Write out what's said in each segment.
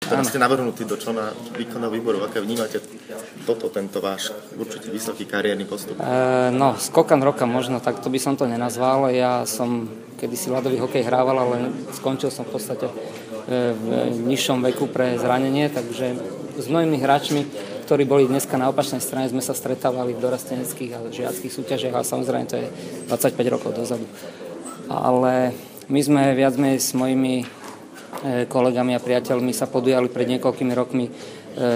Teraz ste navrhnutí do člena výkonného výboru. Aké vnímate tento váš určite vysoký kariérny postup? Skokan roka možno, tak to by som to nenazval. Ja som kedysi ľadový hokej hrával, ale skončil som v podstate v nižšom veku pre zranenie, takže s mnohými hráčmi, ktorí boli dneska na opačnej strane, sme sa stretávali v dorasteneckých a žiackých súťažiach, a samozrejme to je 25 rokov dozadu. Ale my sme viac menej s mojimi kolegami a priateľmi sa podujali pred niekoľkými rokmi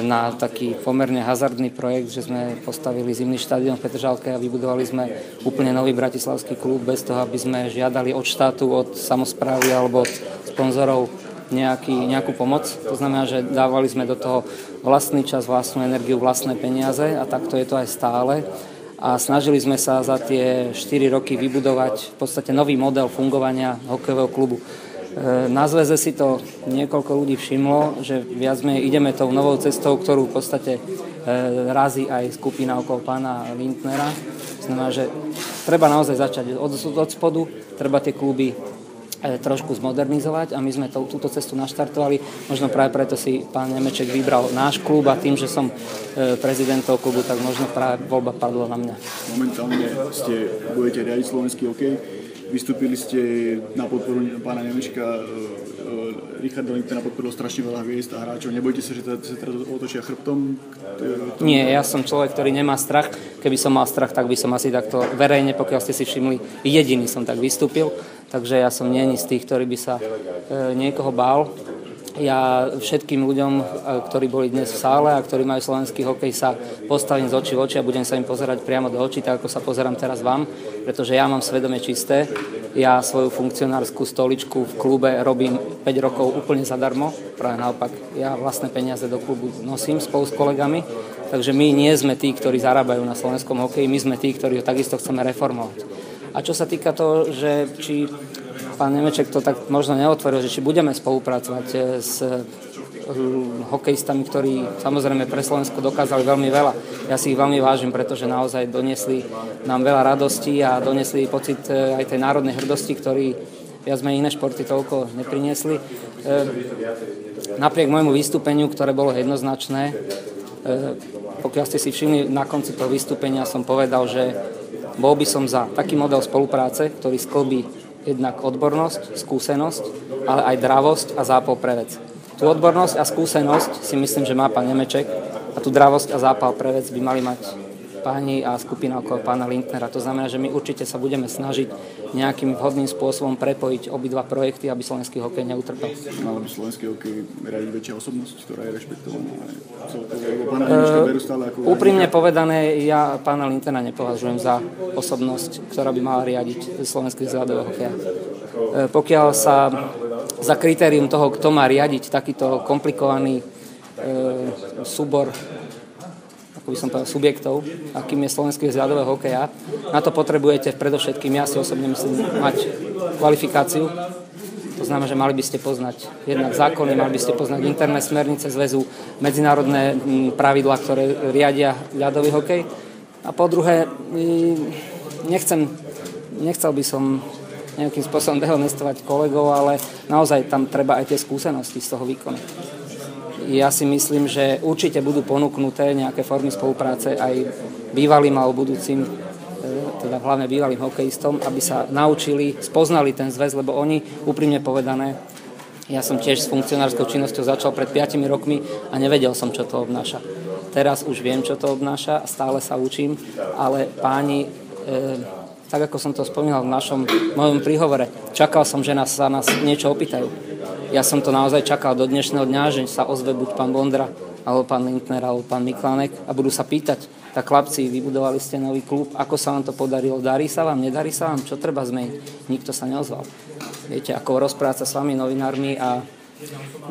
na taký pomerne hazardný projekt, že sme postavili zimný štadión v Petržalke a vybudovali sme úplne nový bratislavský klub bez toho, aby sme žiadali od štátu, od samosprávy alebo od sponzorov nejakú pomoc. To znamená, že dávali sme do toho vlastný čas, vlastnú energiu, vlastné peniaze a takto je to aj stále. A snažili sme sa za tie 4 roky vybudovať v podstate nový model fungovania hokejového klubu. Na zväze si to niekoľko ľudí všimlo, že viac menej ideme tou novou cestou, ktorú v podstate razí aj skupina okolo pána Lindnera. Znamená, že treba naozaj začať od spodu, treba tie kluby trošku zmodernizovať a my sme túto cestu naštartovali. Možno práve preto si pán Nemeček vybral náš klub a tým, že som prezidentom klubu, tak možno práve voľba padla na mňa. Momentálne budete riadiť slovenský hokej. Vystúpili ste na podporu pána Nemečka, Richard Lindner podporil strašne veľa hviezd a hráčov. Nebojte sa, že sa teraz otočia chrbtom? Nie, ja som človek, ktorý nemá strach. Keby som mal strach, tak by som asi takto verejne, pokiaľ ste si všimli, jediný som tak vystúpil. Takže ja som nie z tých, ktorý by sa niekoho bál. Ja všetkým ľuďom, ktorí boli dnes v sále a ktorí majú slovenský hokej, sa postavím z očí v oči a budem sa im pozerať priamo do očí, tak ako sa pozerám teraz vám, pretože ja mám svedomie čisté. Ja svoju funkcionárskú stoličku v klube robím 5 rokov úplne zadarmo. Práve naopak, ja vlastné peniaze do klubu nosím spolu s kolegami, takže my nie sme tí, ktorí zarábajú na slovenskom hokeji, my sme tí, ktorí ho takisto chceme reformovať. A čo sa týka toho, že či pán Nemeček to tak možno neotvoril, že či budeme spolupracovať s hokejistami, ktorí samozrejme pre Slovensko dokázali veľmi veľa. Ja si ich veľmi vážim, pretože naozaj doniesli nám veľa radostí a doniesli pocit aj tej národnej hrdosti, ktorý viac menej iné športy toľko nepriniesli. Napriek môjmu vystúpeniu, ktoré bolo jednoznačné, pokiaľ ste si všimli, na konci toho vystúpenia som povedal, že bol by som za taký model spolupráce, ktorý sklbí jednak odbornosť, skúsenosť, ale aj dravosť a zápal pre vec. Tú odbornosť a skúsenosť si myslím, že má pán Nemeček a tú dravosť a zápal pre vec by mali mať páni a skupina okolo pána Lindnera. To znamená, že my určite sa budeme snažiť nejakým vhodným spôsobom prepojiť obidva projekty, aby slovenský hokej neutrpel. Mal by slovenský hokej radiť väčšia osobnosť, ktorá je rešpektovaná? Pána Nemečka berú stále ako... Úprimne povedané, ja pána Lindnera nepovažujem za osobnosť, ktorá by mala riadiť slovenský zľadového hokeja. Pokiaľ sa za kritérium toho, kto má riadiť takýto komplikovaný súbor, ako by som povedal, subjektov, akým je slovenský zľadového hokeja. Na to potrebujete predovšetkým, ja si osobne myslím, mať kvalifikáciu. To znamená, že mali by ste poznať jednak zákony, mali by ste poznať interné smernice zväzu, medzinárodné pravidlá, ktoré riadia ľadový hokej. A po druhé, nechcel by som nejakým spôsobom dehonestovať kolegov, ale naozaj tam treba aj tie skúsenosti z toho výkonu. Ja si myslím, že určite budú ponúknuté nejaké formy spolupráce aj bývalým alebo budúcim, teda hlavne bývalým hokejistom, aby sa naučili, spoznali ten zväz, lebo oni, úprimne povedané, ja som tiež s funkcionárskou činnosťou začal pred 5 rokmi a nevedel som, čo to obnáša. Teraz už viem, čo to obnáša a stále sa učím, ale páni, tak ako som to spomínal v mojom príhovore, čakal som, že sa nás niečo opýtajú. Ja som to naozaj čakal do dnešného dňa, že sa ozve buď pán Bondra, alebo pán Lindner, alebo pán Miklánek a budú sa pýtať, tak chlapci, vybudovali ste nový klub, ako sa vám to podarilo, darí sa vám, nedarí sa vám, čo treba zmeniť? Nikto sa neozval. Viete, ako rozprávať sa s vami novinármi a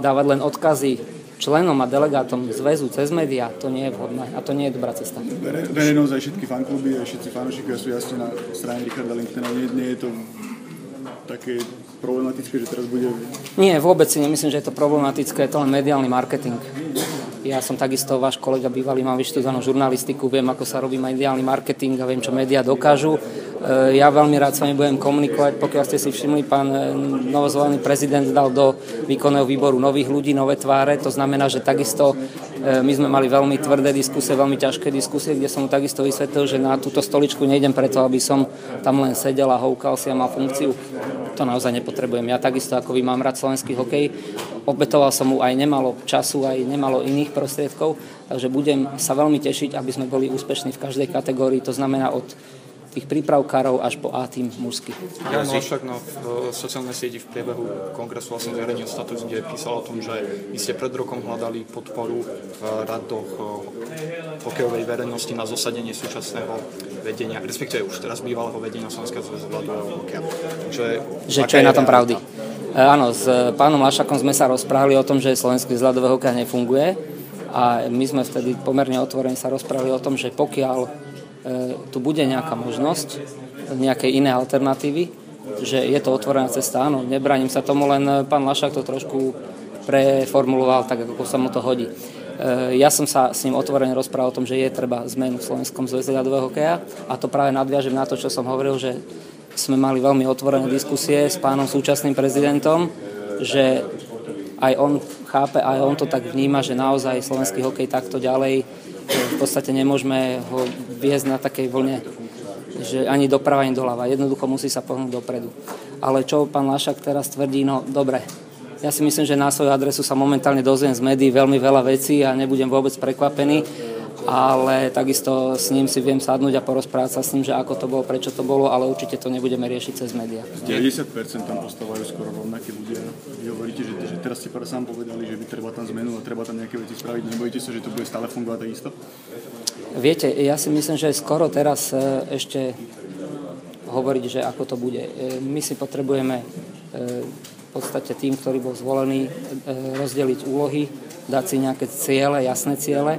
dávať len odkazy členom a delegátom zväzu cez médiá, to nie je vhodné a to nie je dobrá cesta. Verejnosť aj všetky fankluby, aj všetci fanúšikovia sú jasne na strane Richarda Lindnera. Nie je to také problematické, že teraz bude... Nie, vôbec si nemyslím, že je to problematické, je to len mediálny marketing. Ja som takisto váš kolega bývalý, mám vyštudovanú žurnalistiku, viem, ako sa robí mediálny marketing a viem, čo médiá dokážu. Ja veľmi rád s vami budem komunikovať, pokiaľ ste si všimli, pán novozvolený prezident dal do výkonného výboru nových ľudí, nové tváre, to znamená, že takisto my sme mali veľmi tvrdé diskusie, veľmi ťažké diskusie, kde som mu takisto vysvetlil, že na túto stoličku nejdem preto, aby som tam len sedel a houkal si a mal funkciu. To naozaj nepotrebujem. Ja takisto ako vy mám rád slovenský hokej, obetoval som mu aj nemalo času, aj nemalo iných prostriedkov, takže budem sa veľmi tešiť, aby sme boli úspešní v každej kategórii, to znamená od tých prípravkárov až po A-tým mužský. Ja však v sociálnej sieti v priebehu kongresu vlastne zverejnil status, kde písal o tom, že vy ste pred rokom hľadali podporu v radoch hokejovej verejnosti na zosadenie súčasného vedenia, respektíve už teraz bývalého vedenia Slovenského zväzu ľadového hokeja. Že čo je na tom pravdy? Áno, s pánom Lašakom sme sa rozprávali o tom, že Slovenský zväz ľadového hokeja nefunguje a my sme vtedy pomerne otvorene sa rozprávali o tom, že pokiaľ tu bude nejaká možnosť, nejaké iné alternatívy, že je to otvorená cesta, áno, nebraním sa tomu, len pán Lašák to trošku preformuloval tak, ako sa mu to hodí. Ja som sa s ním otvorene rozprával o tom, že je treba zmenu v Slovenskom zväze ľadového hokeja a to práve nadviažem na to, čo som hovoril, že sme mali veľmi otvorené diskusie s pánom súčasným prezidentom, že aj on chápe, aj on to tak vníma, že naozaj slovenský hokej takto ďalej v podstate nemôžeme ho viesť na takej vlne, že ani doprava, ani doľava. Jednoducho musí sa pohnúť dopredu. Ale čo pán Lašák teraz tvrdí, no dobre. Ja si myslím, že na svoju adresu sa momentálne dozviem z médií veľmi veľa vecí a nebudem vôbec prekvapený, ale takisto s ním si viem sadnúť a porozprávať sa s ním, že ako to bolo, prečo to bolo, ale určite to nebudeme riešiť cez médiá. 90% tam postávajú skoro rovnakí ľudia. Vy hovoríte, že teraz ste sám povedali, že by treba tam zmenu a treba tam nejaké veci spraviť. Nebojíte sa, že to bude stále fungovať takisto? Viete, ja si myslím, že skoro teraz ešte hovoriť, že ako to bude. My si potrebujeme v podstate tým, ktorý bol zvolený, rozdeliť úlohy, dať si nejaké ciele, jasné ciele.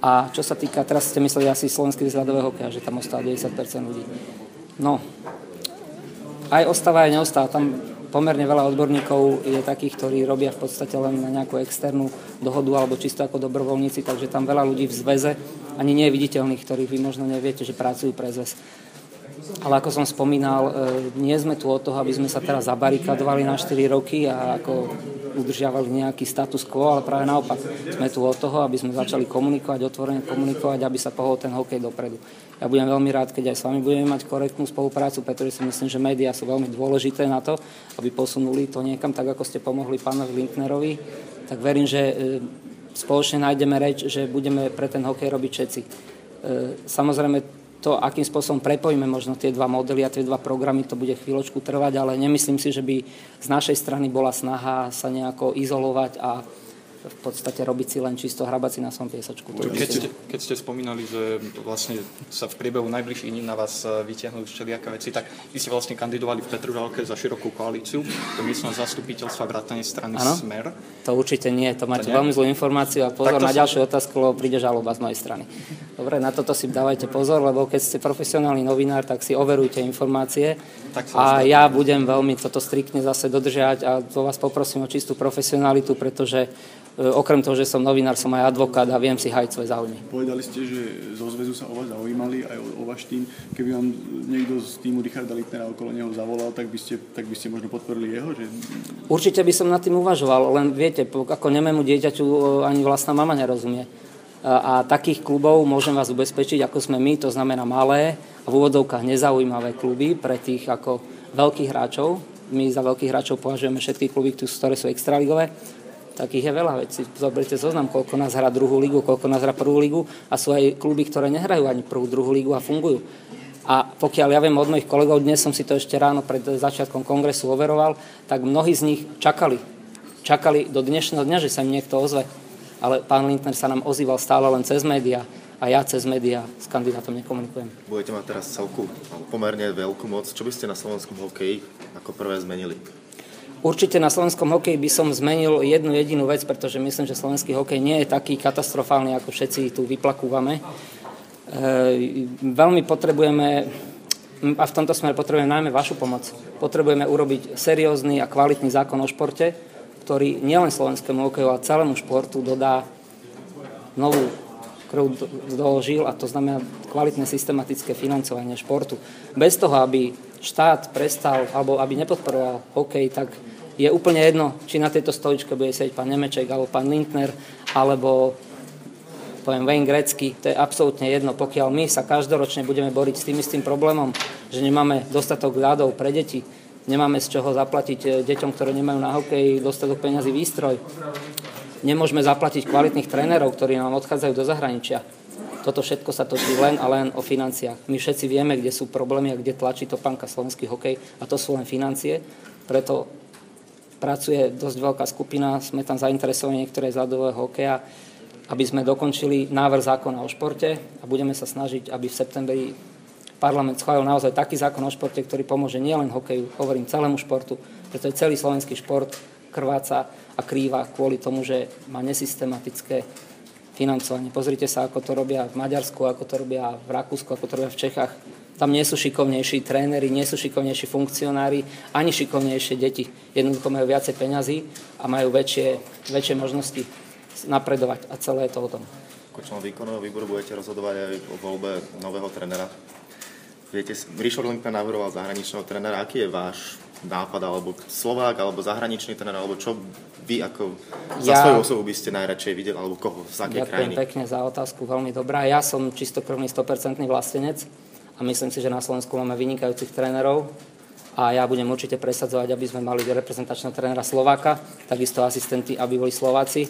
A čo sa týka, teraz ste mysleli asi Slovenský zväz ľadového hokeja, že tam ostáva 90% ľudí. No, aj ostáva, aj neostáva. Tam pomerne veľa odborníkov je takých, ktorí robia v podstate len na nejakú externú dohodu alebo čisto ako dobrovoľníci, takže tam veľa ľudí v zväze, ani nie je viditeľných, ktorých vy možno neviete, že pracujú pre zväz. Ale ako som spomínal, nie sme tu od toho, aby sme sa teraz zabarikadovali na 4 roky a ako udržiavali nejaký status quo, ale práve naopak sme tu od toho, aby sme začali komunikovať, otvorene komunikovať, aby sa pohol ten hokej dopredu. Ja budem veľmi rád, keď aj s vami budeme mať korektnú spoluprácu, pretože si myslím, že médiá sú veľmi dôležité na to, aby posunuli to niekam, tak ako ste pomohli pánovi Linknerovi, tak verím, že spoločne nájdeme reč, že budeme pre ten hokej robiť všetci. Samozrejme, to, akým spôsobom prepojíme možno tie dva modely a tie dva programy, to bude chvíľočku trvať, ale nemyslím si, že by z našej strany bola snaha sa nejako izolovať a v podstate robiť si len čisto hrabať si na svojom piesočku. Keď ste spomínali, že vlastne sa v priebehu najbližších dní na vás vytiahnujú všelijaké veci, tak vy ste vlastne kandidovali v Petržalke za širokú koalíciu do miestneho zastupiteľstva vrátane strany Smer. To určite nie, to máte veľmi zlú informáciu a pozor na ďalšiu otázku, lebo príde žaloba z mojej strany. Dobre, na toto si dávajte pozor, lebo keď ste profesionálny novinár, tak si overujte informácie a ja budem veľmi toto striktne zase dodržiať a to vás poprosím o čistú profesionalitu, pretože okrem toho, že som novinár, som aj advokát a viem si hájiť svoje záujmy. Povedali ste, že zo zväzu sa o vás zaujímali, aj o váš tým. Keby vám niekto z týmu Richarda Littnera okolo neho zavolal, tak by ste možno podporili jeho? Že... Určite by som nad tým uvažoval, len viete, ako nemému dieťaťu ani vlastná mama nerozumie. A takých klubov môžem vás ubezpečiť, ako sme my, to znamená malé a v úvodzovkách nezaujímavé kluby pre tých ako veľkých hráčov. My za veľkých hráčov považujeme všetky kluby, ktoré sú extraligové. Takých je veľa vecí. Zoberte zoznam, koľko nás hrá druhú ligu, koľko nás hrá prvú ligu a sú aj kluby, ktoré nehrajú ani prvú, druhú ligu a fungujú. A pokiaľ ja viem od mojich kolegov, dnes som si to ešte ráno pred začiatkom kongresu overoval, tak mnohí z nich čakali do dnešného dňa, že sa im niekto ozve. Ale pán Lindner sa nám ozýval stále len cez médiá a ja cez médiá s kandidátom nekomunikujem. Budete mať teraz celku pomerne veľkú moc. Čo by ste na slovenskom hokeji ako prvé zmenili? Určite na slovenskom hokeji by som zmenil jednu jedinú vec, pretože myslím, že slovenský hokej nie je taký katastrofálny, ako všetci tu vyplakúvame. Veľmi potrebujeme, a v tomto smere potrebujeme najmä vašu pomoc, potrebujeme urobiť seriózny a kvalitný zákon o športe, ktorý nielen slovenskému hokeju, ale celému športu dodá novú ktorú doložil, a to znamená kvalitné systematické financovanie športu. Bez toho, aby štát prestal alebo aby nepodporoval hokej, tak je úplne jedno, či na tejto stoličke bude sedieť pán Nemeček alebo pán Lindner alebo poviem Wayne Gretzky, to je absolútne jedno, pokiaľ my sa každoročne budeme boriť s tým istým problémom, že nemáme dostatok ľadov pre deti, nemáme z čoho zaplatiť deťom, ktoré nemajú na hokej dostatok peňazí výstroj, nemôžeme zaplatiť kvalitných trénerov, ktorí nám odchádzajú do zahraničia. Toto všetko sa točí len a len o financiách. My všetci vieme, kde sú problémy a kde tlačí topánka slovenský hokej, a to sú len financie. Preto pracuje dosť veľká skupina, sme tam zainteresovaní niektoré z ľadového hokeja, aby sme dokončili návrh zákona o športe a budeme sa snažiť, aby v septembri parlament schválil naozaj taký zákon o športe, ktorý pomôže nielen hokeju, hovorím celému športu, pretože celý slovenský šport krváca a krýva kvôli tomu, že má nesystematické financovanie. Pozrite sa, ako to robia v Maďarsku, ako to robia v Rakúsku, ako to robia v Čechách. Tam nie sú šikovnejší tréneri, nie sú šikovnejší funkcionári, ani šikovnejšie deti. Jednoducho majú viacej peňazí a majú väčšie možnosti napredovať. A celé je to o tom. Ako člen výkonného výboru budete rozhodovať aj o voľbe nového trénera. Viete, Rišo Lindner navrhoval zahraničného trénera. Aký je váš nápad, alebo Slovák, alebo zahraničný tréner, alebo čo vy ako za svoju osobu by ste najradšej videli, alebo koho, z akej krajiny? Ďakujem pekne za otázku, veľmi dobrá. Ja som čistokrvný 100% vlastenec a myslím si, že na Slovensku máme vynikajúcich trénerov a ja budem určite presadzovať, aby sme mali reprezentačného trénera Slováka, takisto asistenti, aby boli Slováci.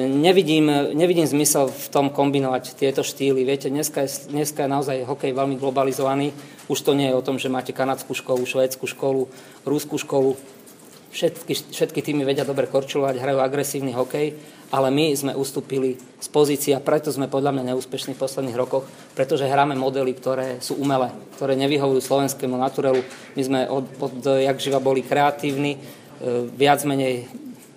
Nevidím zmysel v tom kombinovať tieto štýly. Viete, dneska je naozaj hokej veľmi globalizovaný. Už to nie je o tom, že máte kanadskú školu, švédsku školu, ruskú školu. Všetky týmy vedia dobre korčulovať, hrajú agresívny hokej, ale my sme ustúpili z pozícií a preto sme podľa mňa neúspešní v posledných rokoch, pretože hráme modely, ktoré sú umelé, ktoré nevyhovujú slovenskému naturelu. My sme od jak živa boli kreatívni, viac menej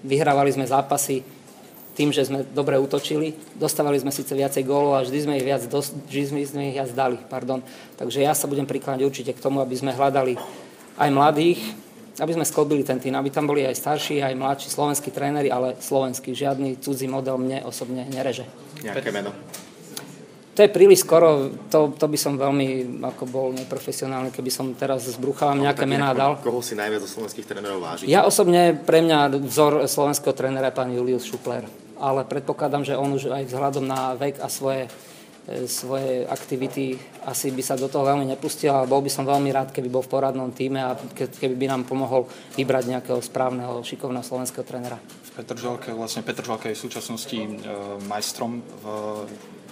vyhrávali sme zápasy tým, že sme dobre útočili. Dostávali sme síce viacej gólov a vždy sme ich viac dali. Takže ja sa budem prikláňať určite k tomu, aby sme hľadali aj mladých, aby sme sklbili ten tým, aby tam boli aj starší, aj mladší slovenskí tréneri, ale slovenský. Žiadny cudzí model mne osobne nereže. Nejaké meno? To je príliš skoro, to by som veľmi ako bol neprofesionálny, keby som teraz z brucha vám nejaké mená dal. Koho si najviac zo slovenských trénerov vážiť? Ja osobne, pre mňa vzor slovenského trénera je pán Julius Šupler, ale predpokladám, že on už aj vzhľadom na vek a svoje aktivity asi by sa do toho veľmi nepustil, ale bol by som veľmi rád, keby bol v poradnom týme a keby by nám pomohol vybrať nejakého správneho, šikovného slovenského trénera. Petr Žalka je v súčasnosti majstrom v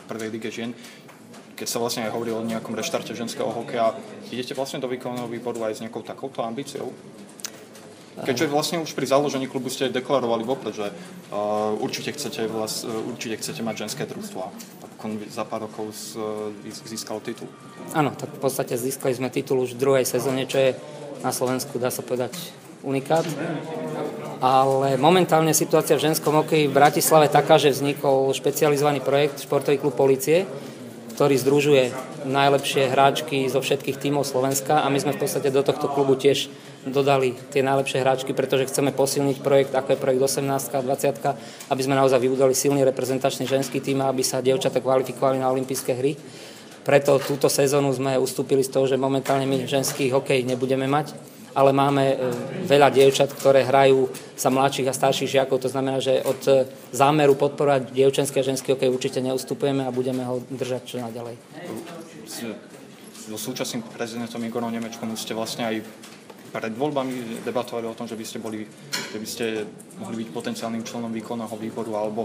prvej lige žien. Keď sa vlastne aj hovorí o nejakom reštarte ženského hokeja, idete vlastne do výkonného výboru aj s nejakou takouto ambíciou? Keďže vlastne už pri založení klubu ste deklarovali vopred, že určite chcete mať ženské družstvo. Za pár rokov získal titul. Áno, tak v podstate získali sme titul už v druhej sezóne, čo je na Slovensku, dá sa povedať, unikát. Ale momentálne situácia v ženskom hokeji v Bratislave taká, že vznikol špecializovaný projekt Športový klub Polície, ktorý združuje najlepšie hráčky zo všetkých tímov Slovenska a my sme v podstate do tohto klubu tiež dodali tie najlepšie hráčky, pretože chceme posilniť projekt, ako je projekt 18 a 20, aby sme naozaj vybudovali silný reprezentačný ženský tím a aby sa dievčatá kvalifikovali na olympijské hry. Preto túto sezónu sme ustúpili z toho, že momentálne my ženský hokej nebudeme mať, ale máme veľa dievčat, ktoré hrajú sa mladších a starších žiakov. To znamená, že od zámeru podporovať dievčenský a ženský hokej určite neustupujeme a budeme ho držať čo naďalej. So súčasným prezidentom Igorom Nemečkom ste vlastne aj pred voľbami debatovali o tom, že by ste mohli byť potenciálnym členom výkonného výboru, alebo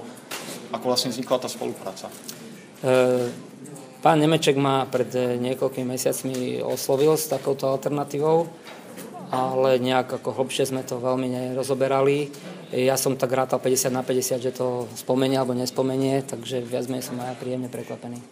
ako vlastne vznikla tá spolupráca? Pán Nemeček ma pred niekoľkými mesiacmi oslovil s takouto alternatívou, ale nejak ako hlbšie sme to veľmi nerozoberali. Ja som tak rátal 50/50, že to spomenie alebo nespomenie, takže viac menej som aj príjemne prekvapený.